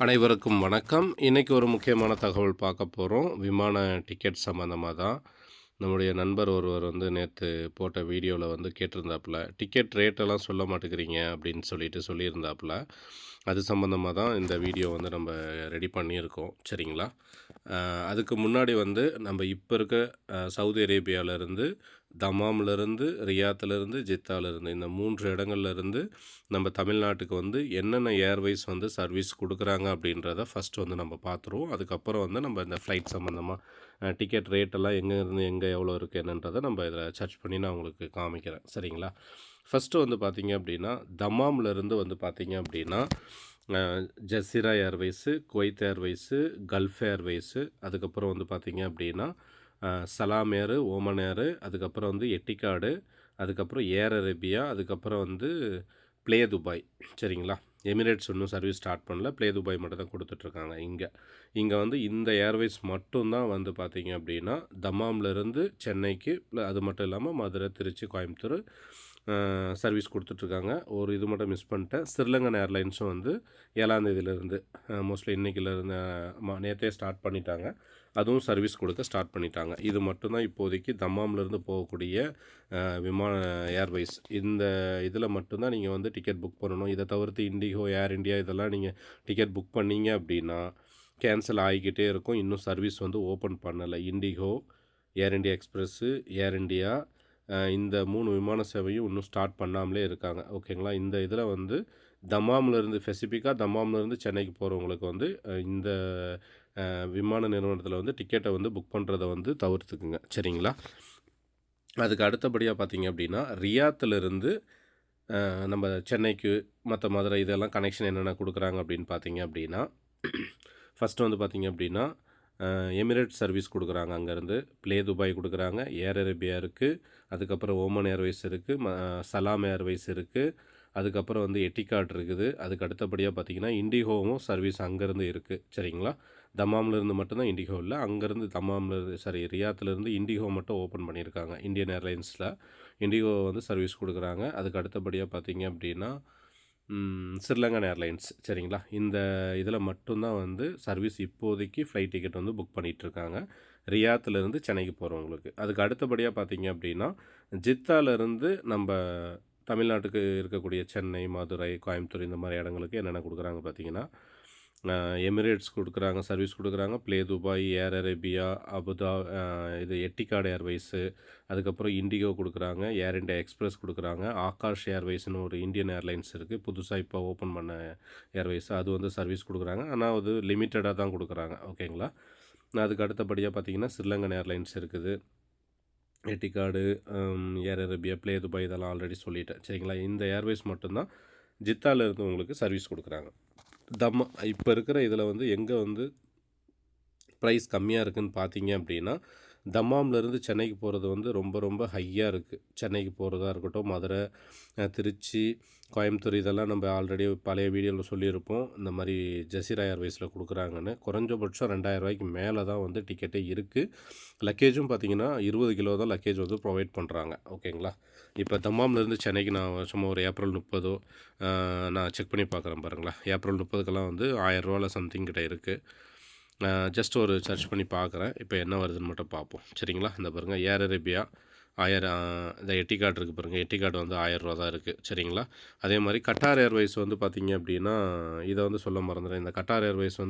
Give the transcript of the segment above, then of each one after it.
அனைவருக்கும் வணக்கம். இன்றைக்கி ஒரு முக்கியமான தகவல் பார்க்க போகிறோம். விமான டிக்கெட் சம்மந்தமாக தான். நம்முடைய நண்பர் ஒருவர் நேற்று போட்ட வீடியோவில் கேட்டிருந்தாப்புல, டிக்கெட் ரேட்டெல்லாம் சொல்ல மாட்டேங்கிறீங்க அப்படின்னு சொல்லியிருந்தாப்புல. அது சம்மந்தமாக தான் இந்த வீடியோ நம்ம ரெடி பண்ணியிருக்கோம். சரிங்களா? அதுக்கு முன்னாடி நம்ம இப்போ இருக்க சவுதி அரேபியாவிலேருந்து, தமாம்லேருந்து, ரியாத்துலேருந்து, ஜித்தாலேருந்து இந்த 3 இடங்கள்லேருந்து நம்ம தமிழ்நாட்டுக்கு என்னென்ன ஏர்வேஸ் சர்வீஸ் கொடுக்குறாங்க அப்படின்றத ஃபஸ்ட்டு நம்ம பார்த்துருவோம். அதுக்கப்புறம் நம்ம இந்த ஃப்ளைட் சம்மந்தமாக டிக்கெட் ரேட்டெல்லாம் எங்கேருந்து எங்கே எவ்வளோ இருக்குது என்னன்றதை நம்ம இதில் சர்ச் பண்ணி நான் உங்களுக்கு காமிக்கிறேன். சரிங்களா? ஃபஸ்ட்டு பார்த்தீங்க அப்படின்னா, தமாம்லேருந்து பார்த்தீங்க அப்படின்னா Jazeera airways, Kuwait airways, gulf airways, அதுக்கப்புறம் பார்த்தீங்க அப்படின்னா சலாம் ஏரு, ஓமன் ஏரு, அதுக்கப்புறம் எட்டிகாடு, அதுக்கப்புறம் ஏர் அரேபியா, அதுக்கப்புறம் ப்ளே துபாய். சரிங்களா? எமிரேட்ஸ் இன்னும் சர்வீஸ் ஸ்டார்ட் பண்ணல. ப்ளே துபாய் மட்டும் தான் கொடுத்துட்ருக்காங்க இங்கே இந்த ஏர்வேஸ் மட்டும்தான் பார்த்தீங்க அப்படின்னா தமாம்லேருந்து சென்னைக்கு, அது மட்டும் இல்லாமல் மதுரை, திருச்சி, கோயம்புத்தூர் சர்வீஸ் கொடுத்துட்ருக்காங்க. ஒரு இது மட்டும் மிஸ் பண்ணிட்டேன். ஸ்ரீலங்கன் ஏர்லைன்ஸும் 7ஆம் தேதியிலேருந்து மோஸ்ட்லி இன்றைக்கிலேருந்து நேற்றே ஸ்டார்ட் பண்ணிட்டாங்க. அதுவும் சர்வீஸ் கொடுக்க ஸ்டார்ட் பண்ணிட்டாங்க. இது மட்டும்தான் இப்போதைக்கு தம்மாம்லேருந்து போகக்கூடிய விமான ஏர்வேஸ். இந்த இதில் மட்டும்தான் நீங்கள் டிக்கெட் புக் பண்ணணும். இதை தவிர்த்து இண்டிகோ, ஏர் இண்டியா இதெல்லாம் நீங்கள் டிக்கெட் புக் பண்ணீங்க அப்படின்னா கேன்சல் ஆகிக்கிட்டே இருக்கும். இன்னும் சர்வீஸ் ஓப்பன் பண்ணலை. இண்டிகோ, ஏர் இண்டியா எக்ஸ்பிரஸ்ஸு, ஏர் இண்டியா இந்த 3 விமான சேவையும் இன்னும் ஸ்டார்ட் பண்ணாமலே இருக்காங்க. ஓகேங்களா? இந்த இதில் தம்மாம்லேருந்து ஸ்பெசிஃபிக்காக தம்மாம்லேருந்து சென்னைக்கு போகிறவங்களுக்கு இந்த விமான நிறுவனத்தில் டிக்கெட்டை புக் பண்ணுறதை தவிர்த்துக்குங்க. சரிங்களா? அதுக்கு அடுத்தபடியாக பார்த்தீங்க அப்படின்னா, ரியாத்துலேருந்து நம்ம சென்னைக்கு மற்ற மதுரை இதெல்லாம் கனெக்ஷன் என்னென்ன கொடுக்குறாங்க அப்படின்னு பார்த்தீங்க அப்படின்னா, ஃபஸ்ட்டு பார்த்தீங்க அப்படின்னா எமிரேட்ஸ் சர்வீஸ் கொடுக்குறாங்க. அங்கேருந்து ப்ளே துபாய் கொடுக்குறாங்க. ஏர் அரேபியா இருக்குது. அதுக்கப்புறம் ஓமன் ஏர்வேஸ் இருக்குது. சலாம் ஏர்வேஸ் இருக்குது. அதுக்கப்புறம் எட்டிகாட் இருக்குது. அதுக்கு அடுத்தபடியாக பார்த்திங்கன்னா இண்டிகோவும் சர்வீஸ் அங்கேருந்து இருக்குது. சரிங்களா? தமாம்லேருந்து மட்டும்தான் இண்டிகோ இல்லை. அங்கேருந்து ரியாத்துலேருந்து இண்டிகோ மட்டும் ஓப்பன் பண்ணியிருக்காங்க. இந்தியன் ஏர்லைன்ஸில் இண்டிகோ சர்வீஸ் கொடுக்குறாங்க. அதுக்கு அடுத்தபடியாக பார்த்திங்க அப்படின்னா ஸ்ரீலங்கன் ஏர்லைன்ஸ். சரிங்களா? இந்த இதில் மட்டும்தான் சர்வீஸ் இப்போதைக்கு ஃப்ளைட் டிக்கெட் புக் பண்ணிகிட்ருக்காங்க. ரியாத்துலேருந்து சென்னைக்கு போகிறவங்களுக்கு. அதுக்கு அடுத்தபடியாக பார்த்தீங்க அப்படின்னா, ஜித்தாலேருந்து நம்ம தமிழ்நாட்டுக்கு இருக்கக்கூடிய சென்னை, மதுரை, கோயம்புத்தூர் இந்த மாதிரி இடங்களுக்கு என்னென்ன கொடுக்குறாங்க பார்த்தீங்கன்னா, எமிரேட்ஸ் கொடுக்குறாங்க, சர்வீஸ் கொடுக்குறாங்க. ப்ளே துபாய், ஏர் அரேபியா, இது எட்டிகாட் ஏர்வேஸு, அதுக்கப்புறம் இண்டிகோ கொடுக்குறாங்க, ஏர் இண்டியா எக்ஸ்பிரஸ் கொடுக்குறாங்க, ஆகாஷ் ஏர்வேஸ்னு ஒரு இந்தியன் ஏர்லைன்ஸ் இருக்குது, புதுசாக இப்போ ஓப்பன் பண்ண ஏர்வேஸ். அது சர்வீஸ் கொடுக்குறாங்க. ஆனால் அது லிமிட்டடாக தான் கொடுக்குறாங்க. ஓகேங்களா? அதுக்கு அடுத்தபடியாக பார்த்தீங்கன்னா ஸ்ரீலங்கன் ஏர்லைன்ஸ் இருக்குது, எட்டிகாடு, ஏர் அரேபியா, ப்ளே துபாய் இதெல்லாம் ஆல்ரெடி சொல்லிட்டேன். சரிங்களா? இந்த ஏர்வேஸ் மட்டும்தான் ஜித்தாவில் இருந்தவங்களுக்கு சர்வீஸ் கொடுக்குறாங்க. இப்போ இருக்கிற இதில் எங்கே ப்ரைஸ் கம்மியாக இருக்குதுன்னு பார்த்தீங்க அப்படின்னா, தம்மாம்லேருந்து சென்னைக்கு போகிறது ரொம்ப ரொம்ப ஹையாக இருக்குது. சென்னைக்கு போகிறதா இருக்கட்டும், மதுரை, திருச்சி, கோயம்புத்தூர் இதெல்லாம் நம்ம ஆல்ரெடி பழைய வீடியோவில் சொல்லியிருப்போம். இந்த மாதிரி ஜசீரா ஏர்வேஸில் கொடுக்குறாங்கன்னு. குறைஞ்சபட்சம் 2000 மேலே தான் டிக்கெட்டே இருக்குது. லக்கேஜும் பார்த்திங்கன்னா 20 கிலோ தான் லக்கேஜ் ப்ரொவைட் பண்ணுறாங்க. ஓகேங்களா? இப்போ தம்மாம்லேருந்து சென்னைக்கு நான் சும்மா ஒரு ஏப்ரல் 30 நான் செக் பண்ணி பார்க்குறேன் பாருங்களேன். ஏப்ரல் 30க்கெல்லாம் 1000 சம்திங் கிட்ட இருக்குது. ஜஸ்ட் ஒரு சர்ச் பண்ணி பார்க்குறேன். இப்போ என்ன வருதுன்னு மட்டும் பார்ப்போம். சரிங்களா? இந்த பாருங்கள், ஏர் அரேபியா 1000, இந்த எட்டிகாட் இருக்குது பாருங்கள். எட்டிகாட் 1000 தான் இருக்குது. சரிங்களா? அதே மாதிரி கட்டார் ஏர்வேஸ் பார்த்தீங்க அப்படின்னா, இதை சொல்ல மறந்துடுறேன். இந்த கட்டார் ஏர்வேஸ்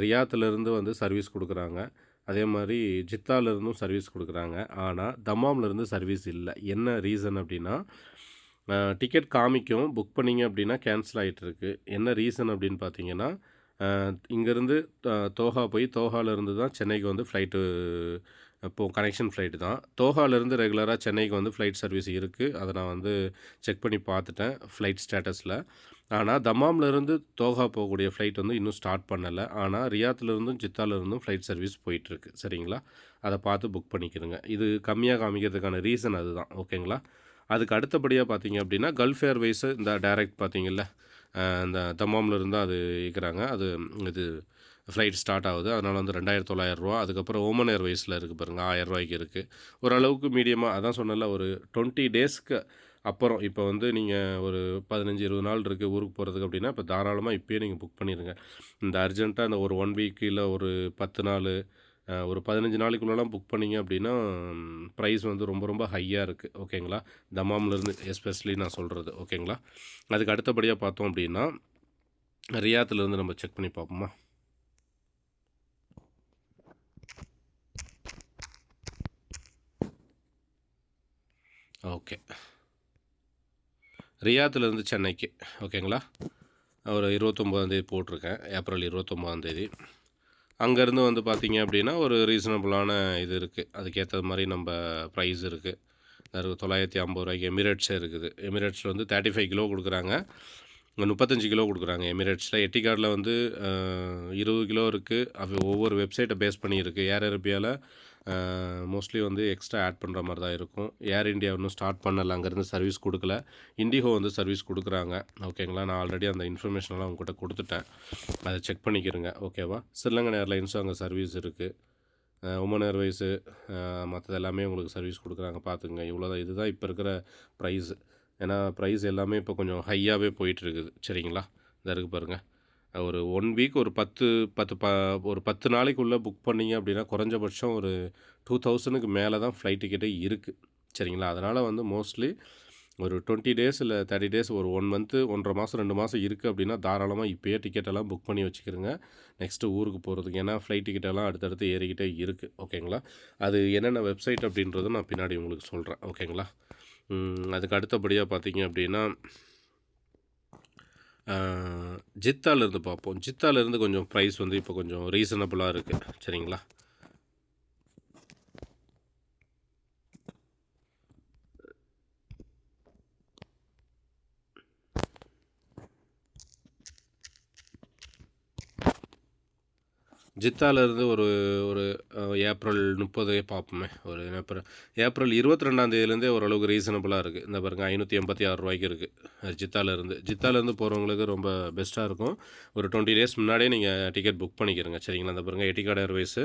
ரியாத்துலேருந்து சர்வீஸ் கொடுக்குறாங்க. அதே மாதிரி ஜித்தாலேருந்தும் சர்வீஸ் கொடுக்குறாங்க. ஆனால் தம்மாம்லேருந்து சர்வீஸ் இல்லை. என்ன ரீசன் அப்படின்னா, டிக்கெட் காமிக்கும், புக் பண்ணிங்க அப்படின்னா கேன்சல் ஆகிட்டுருக்கு. என்ன ரீசன் அப்படின்னு பார்த்தீங்கன்னா, இங்கேருந்து தோஹா போய் தோஹாலேருந்து தான் சென்னைக்கு ஃப்ளைட்டு இப்போது கனெக்ஷன் ஃப்ளைட்டு தான். தோஹாலேருந்து ரெகுலராக சென்னைக்கு ஃப்ளைட் சர்வீஸ் இருக்குது. அதை நான் செக் பண்ணி பார்த்துட்டேன் ஃப்ளைட் ஸ்டேட்டஸில். ஆனால் தம்மாம்லேருந்து தோஹா போகக்கூடிய ஃப்ளைட் இன்னும் ஸ்டார்ட் பண்ணலை. ஆனால் ரியாத்துலேருந்தும் ஜித்தாலேருந்தும் ஃப்ளைட் சர்வீஸ் போயிட்டுருக்கு. சரிங்களா? அதை பார்த்து புக் பண்ணிக்கிறங்க. இது கம்மியாக காமிக்கிறதுக்கான ரீசன் அதுதான். ஓகேங்களா? அதுக்கு அடுத்தபடியாக பார்த்தீங்க அப்படின்னா, கல்ஃப் ஏர்வேஸு இந்த டைரக்ட் பார்த்தீங்கல்ல, இந்த தம்மாம்லேருந்து அது இயக்குறாங்க. அது இது ஃப்ளைட் ஸ்டார்ட் ஆகுது. அதனால் 2900 அதுக்கப்புறம் ஓமன் ஏர்வேஸில் இருக்குது பாருங்கள், 1000 இருக்குது. ஓரளவுக்கு மீடியமாக, அதான் சொன்னல, ஒரு 20 டேஸ்க்கு அப்புறம் இப்போ வந்து நீங்கள் ஒரு 15, 20 நாள் இருக்குது ஊருக்கு போகிறதுக்கு அப்படின்னா, இப்போ தாராளமா இப்பயே நீங்க புக் பண்ணிருங்க. இந்த அர்ஜென்ட்டா இந்த ஒரு 1 வீக் இல்ல ஒரு 10 நாளு, ஒரு 15 நாளைக்குள்ளலாம் புக் பண்ணீங்க அப்படின்னா, ப்ரைஸ் வந்து ரொம்ப ரொம்ப ஹையா இருக்கு. ஓகேங்களா? தமாம்லேருந்து எஸ்பெஷலி நான் சொல்றது. ஓகேங்களா? அதுக்கு அடுத்தபடியா பார்த்தோம் அப்படின்னா, ரியாத்லேருந்து நம்ம செக் பண்ணி பார்ப்போமா? ஓகே. ரியாத்லேருந்து சென்னைக்கு. ஓகேங்களா? ஒரு 29ஆந்தேதி போட்டிருக்கேன். ஏப்ரல் 29ஆந்தேதி. அங்கேருந்து வந்து பார்த்தீங்க அப்படின்னா, ஒரு ரீசனபுளான இது இருக்குது. அதுக்கேத்த மாரி நம்ப ப்ரைஸ் இருக்குது. ரூ. 950 எமிரேட்ஸே இருக்குது. எமிரேட்ஸில் வந்து 35 கிலோ குடுக்குறாங்க. 35 கிலோ குடுக்குறாங்க எமிரேட்ஸில். எட்டிகாட்ல வந்து 20 கிலோ இருக்குது. அது ஒவ்வொரு வெப்சைட்டை பேஸ் பண்ணி இருக்குது. ஏர் அரேபியால மோஸ்ட்லி வந்து எக்ஸ்ட்ரா ஆட் பண்ணுற மாரி தான் இருக்கும். ஏர் இண்டியா இன்னும் ஸ்டார்ட் பண்ணல. அங்கேருந்து சர்வீஸ் குடுக்கல. இண்டிகோ வந்து சர்வீஸ் குடுக்குறாங்க. ஓகேங்களா? நான் ஆல்ரெடி அந்த இன்ஃபர்மேஷன்லாம் உங்ககிட்ட குடுத்துட்டேன். அதை செக் பண்ணிக்கிறங்க. ஓகேவா? ஸ்ரீலங்கன் ஏர்லைன்ஸும் அங்கே சர்வீஸ் இருக்குது. ஒமன் ஏர்வேஸு மற்றது எல்லாமே உங்களுக்கு சர்வீஸ் கொடுக்குறாங்க. பார்த்துக்குங்க. இவ்வளோதான். இதுதான் இப்போ இருக்கிற ப்ரைஸு. ஏன்னா ப்ரைஸ் எல்லாமே இப்போ கொஞ்சம் ஹையாகவே போயிட்டுருக்குது. சரிங்களா? இந்த இருக்கு பாருங்கள். ஒரு 1 வீக் ஒரு 10 நாளைக்குள்ளே புக் பண்ணீங்க அப்படின்னா, குறைஞ்சபட்சம் ஒரு 2000க்கு மேலே தான் ஃப்ளைட் டிக்கெட்டே இருக்குது. சரிங்களா? அதனால் வந்து மோஸ்ட்லி ஒரு 20 டேஸ் இல்லை 30 டேஸ் ஒரு 1 மந்த்து 1 1/2 மாதம் 2 மாதம் இருக்குது அப்படின்னா, தாராளமாக இப்போயே டிக்கெட்டெல்லாம் புக் பண்ணி வச்சுக்கிருங்க. நெக்ஸ்ட்டு ஊருக்கு போகிறதுக்கு. ஏன்னா ஃப்ளைட் டிக்கெட்டெல்லாம் அடுத்தடுத்து ஏறிக்கிட்டே இருக்குது. ஓகேங்களா? அது என்னென்ன வெப்சைட் அப்படின்றத நான் பின்னாடி உங்களுக்கு சொல்கிறேன். ஓகேங்களா? அதுக்கு அடுத்தபடியாக பார்த்தீங்க அப்படின்னா, ஜித்தாலேருந்து பார்ப்போம். ஜித்தாலேருந்து கொஞ்சம் ப்ரைஸ் வந்து இப்போ கொஞ்சம் ரீசனபுளாக இருக்குது. சரிங்களா? ஜித்தாலேருந்து ஒரு ஒரு ஏப்ரல் 30 பார்ப்போமே. ஒரு ஏப்ரல் 22ஆந்தேதியிலேருந்தே ஓரளவுக்கு ரீசனபுளாக இருக்குது. இந்த பாருங்க ரூ. 586 இருக்குது ஜித்தாலேருந்து. ஜித்தாலேருந்து போகிறவங்களுக்கு ரொம்ப பெஸ்ட்டாக இருக்கும். ஒரு 20 டேஸ் முன்னாடியே நீங்கள் டிக்கெட் புக் பண்ணிக்கிறங்க. சரிங்களா? இந்த பாருங்க எட்டிகாட் ஏர்வேஸு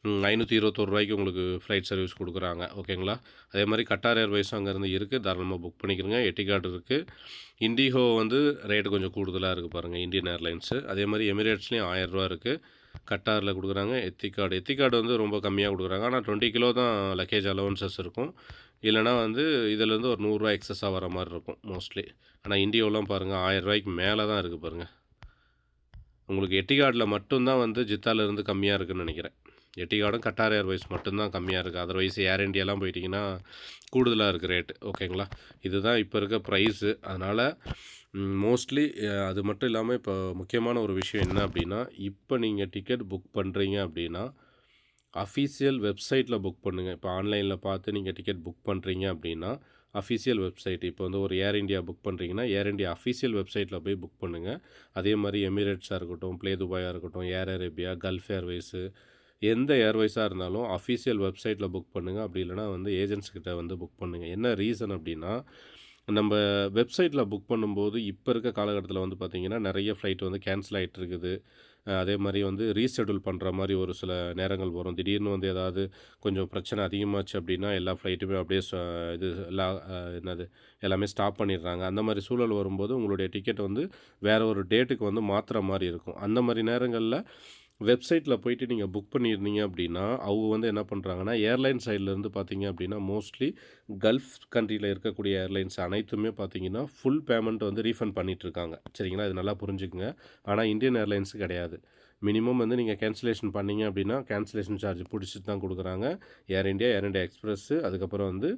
ரூ. 521 உங்களுக்கு ஃப்ளைட் சர்வீஸ் கொடுக்குறாங்க. ஓகேங்களா? அதே மாதிரி கட்டார் ஏர்வேஸும் அங்கேருந்து இருக்குது. தாராளமாக புக் பண்ணிக்கிறங்க. எட்டிகாட் இருக்குது. இண்டிகோ வந்து ரேட்டு கொஞ்சம் கூடுதலாக இருக்குது பாருங்கள். Indian airlines. அதே மாதிரி எமிரேட்ஸ்லேயும் ரூ. 1000 இருக்குது. கட்டாரில் கொடுக்குறாங்க. எத்திகாட் வந்து ரொம்ப கம்மியாக கொடுக்குறாங்க. ஆனால் 20 கிலோ தான் லக்கேஜ் அலவன்சஸ் இருக்கும். இல்லைனா வந்து இதிலேருந்து ஒரு ரூ. 100 எக்ஸஸாக வர மாதிரி இருக்கும் மோஸ்ட்லி. ஆனால் இண்டியோலாம் பாருங்கள் ரூ. 1000 மேலே தான் இருக்குது பாருங்கள். உங்களுக்கு எட்டிகாடில் மட்டும்தான் வந்து ஜித்தாலேருந்து கம்மியாக இருக்குதுன்னு நினைக்கிறேன். எட்டிகாடும் கட்டார் ஏர்வேஸ் மட்டும்தான் கம்மியாக இருக்குது. அதர்வைஸ் ஏர் இண்டியாலாம் போயிட்டிங்கன்னா கூடுதலாக இருக்குது ரேட்டு. ஓகேங்களா? இதுதான் இப்போ இருக்க ப்ரைஸு. அதனால் மோஸ்ட்லி அது மட்டும் இல்லாமல் இப்போ முக்கியமான ஒரு விஷயம் என்ன அப்படின்னா, இப்போ நீங்கள் டிக்கெட் புக் பண்ணுறீங்க அப்படின்னா, அஃபீஷியல் வெப்சைட்டில் புக் பண்ணுங்கள். இப்போ ஆன்லைனில் பார்த்து நீங்கள் டிக்கெட் புக் பண்ணுறீங்க அப்படின்னா, அஃபீஷியல் வெப்சைட் இப்போ வந்து ஒரு ஏர் இண்டியா புக் பண்ணுறீங்கன்னா, ஏர் இண்டியா அஃபீஷியல் வெப்சைட்டில் போய் புக் பண்ணுங்கள். அதே மாதிரி எமிரேட்ஸாக இருக்கட்டும், ப்ளே துபாயாக இருக்கட்டும், ஏர் அரேபியா, கல்ஃப் ஏர்வேஸு எந்த ஏர்வேஸாக இருந்தாலும் அஃபீஷியல் வெப்சைட்டில் புக் பண்ணுங்கள். அப்படி இல்லைனா வந்து ஏஜென்ட்ஸ் கிட்ட வந்து புக் பண்ணுங்கள். என்ன ரீசன் அப்படின்னா, நம்ம வெப்சைட்டில் புக் பண்ணும்போது இப்போ இருக்க காலகட்டத்தில் வந்து பார்த்திங்கன்னா, நிறைய ஃப்ளைட் வந்து கேன்சல் ஆகிட்டு இருக்குது. அதே மாதிரி வந்து ரீஷெட்யூல் பண்ணுற மாதிரி ஒரு சில நேரங்கள் வரும். திடீர்னு வந்து ஏதாவது கொஞ்சம் பிரச்சனை அதிகமாச்சு அப்படின்னா, எல்லா ஃப்ளைட்டுமே அப்படியே இது என்னது எல்லாமே ஸ்டாப் பண்ணிடுறாங்க. அந்த மாதிரி சூழல் வரும்போது உங்களுடைய டிக்கெட் வந்து வேறு ஒரு டேட்டுக்கு வந்து மாற்றுற மாதிரி இருக்கும். அந்த மாதிரி நேரங்களில் வெப்சைட்டில் போயிட்டு நீங்கள் புக் பண்ணியிருந்தீங்க அப்படின்னா, அவங்க வந்து என்ன பண்ணுறாங்கன்னா, ஏர்லைன் சைட்லேருந்து பார்த்தீங்க அப்படின்னா, மோஸ்ட்லி கல்ஃப் கண்ட்ரியில் இருக்கக்கூடிய ஏர்லைன்ஸ் அனைத்துமே பார்த்தீங்கன்னா, ஃபுல் பேமெண்ட் வந்து ரீஃபண்ட் பண்ணிகிட்ருக்காங்க. சரிங்களா? இது நல்லா புரிஞ்சுக்குங்க. ஆனால் இந்தியன் ஏர்லைன்ஸ் கிடையாது. மினிமம் வந்து நீங்கள் கேன்சலேஷன் பண்ணீங்க அப்படின்னா, கேன்சலேஷன் சார்ஜ் பிடிச்சிட்டு தான் கொடுக்குறாங்க. ஏர் இண்டியா எக்ஸ்பிரஸ்ஸு, அதுக்கப்புறம் வந்து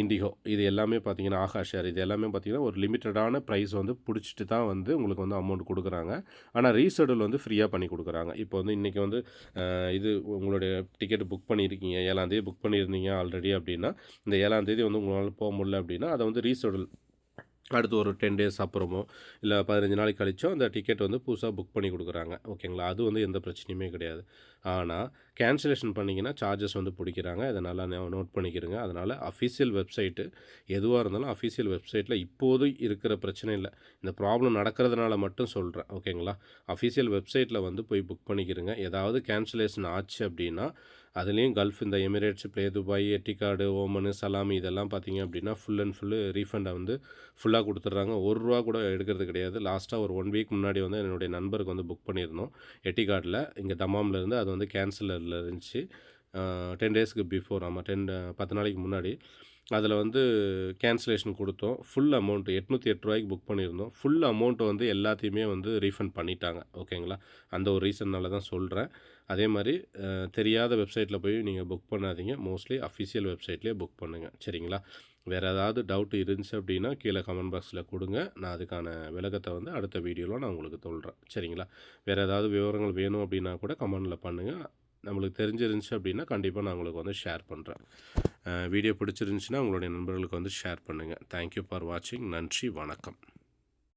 இண்டிகோ இது எல்லாமே பார்த்தீங்கன்னா, ஆகாஷ் ஏர் இது எல்லாமே பார்த்தீங்கன்னா, ஒரு லிமிட்டடான ப்ரைஸ் வந்து பிடிச்சிட்டு தான் வந்து உங்களுக்கு வந்து அமௌண்ட் கொடுக்குறாங்க. ஆனால் ரீஷெட்யூல் வந்து ஃப்ரீயாக பண்ணி கொடுக்குறாங்க. இப்போ வந்து இன்றைக்கி வந்து இது உங்களுடைய டிக்கெட் புக் பண்ணியிருக்கீங்க, 7ஆந்தேதி புக் பண்ணியிருந்தீங்க ஆல்ரெடி அப்படின்னா, இந்த 7ஆந்தேதி வந்து உங்களால் போக முடியல அப்படின்னா, அதை வந்து ரீஷெட்யூல் அடுத்து ஒரு 10 டேஸ் அப்புறமோ, இல்லை 15 நாளைக்கு கழிச்சோ அந்த டிக்கெட் வந்து புதுசாக புக் பண்ணி கொடுக்குறாங்க. ஓகேங்களா? அது வந்து எந்த பிரச்சனையுமே கிடையாது. ஆனால் கேன்சலேஷன் பண்ணிங்கன்னா சார்ஜஸ் வந்து பிடிக்கிறாங்க. இதை நல்லா நோட் பண்ணிக்கிறங்க. அதனால் அஃபீஷியல் வெப்சைட்டு எதுவாக இருந்தாலும் அஃபீஷியல் வெப்சைட்டில் இப்போது இருக்கிற பிரச்சனை இல்லை. இந்த ப்ராப்ளம் நடக்கிறதுனால மட்டும் சொல்கிறேன். ஓகேங்களா? அஃபீஷியல் வெப்சைட்டில் வந்து போய் புக் பண்ணிக்கிறங்க. ஏதாவது கேன்சலேஷன் ஆச்சு அப்படின்னா, அதுலேயும் கல்ஃப் இந்த எமிரேட்ஸ், ப்ளே துபாய், எட்டிகாடு, ஓமனு, சலாமி இதெல்லாம் பார்த்தீங்க அப்படின்னா ஃபுல் அண்ட் ஃபுல்லு ரீஃபண்டை வந்து ஃபுல்லாக கொடுத்துட்றாங்க. ரூ. 1 கூட எடுக்கிறது கிடையாது. லாஸ்ட்டாக ஒரு 1 வீக் முன்னாடி வந்து என்னுடைய நண்பருக்கு வந்து புக் பண்ணியிருந்தோம் எட்டிகாடில். இங்கே தம்மாமில் இருந்து அது வந்து கேன்சலரில் இருந்துச்சு. 10 டேஸ்க்கு பிஃபோர், ஆமாம் 10 நாளைக்கு முன்னாடி. அதில் வந்து கேன்சலேஷன் கொடுத்தோம். ஃபுல் அமௌண்ட் ரூ. 808 புக் பண்ணியிருந்தோம். ஃபுல் அமௌண்ட்டை வந்து எல்லாத்தையுமே வந்து ரீஃபண்ட் பண்ணிட்டாங்க. ஓகேங்களா? அந்த ஒரு ரீசன்னால தான் சொல்கிறேன். அதே மாதிரி தெரியாத வெப்சைட்டில் போய் நீங்கள் புக் பண்ணாதீங்க. மோஸ்ட்லி அஃபிஷியல் வெப்சைட்லேயே புக் பண்ணுங்கள். சரிங்களா? வேறு ஏதாவது டவுட் இருந்துச்சு அப்படின்னா கீழே கமெண்ட் பாக்ஸில் கொடுங்க. நான் அதுக்கான விளக்கத்தை வந்து அடுத்த வீடியோவில் நான் உங்களுக்கு சொல்கிறேன். சரிங்களா? வேறு ஏதாவது விவரங்கள் வேணும் அப்படின்னா கூட கமெண்டில் பண்ணுங்கள். நம்மளுக்கு தெரிஞ்சிருந்துச்சு அப்படின்னா கண்டிப்பாக நான் உங்களுக்கு வந்து ஷேர் பண்ணுறேன். வீடியோ பிடிச்சிருந்துச்சின்னா உங்களுடைய நண்பர்களுக்கு வந்து ஷேர் பண்ணுங்கள். தேங்க்யூ ஃபார் வாட்சிங். நன்றி, வணக்கம்.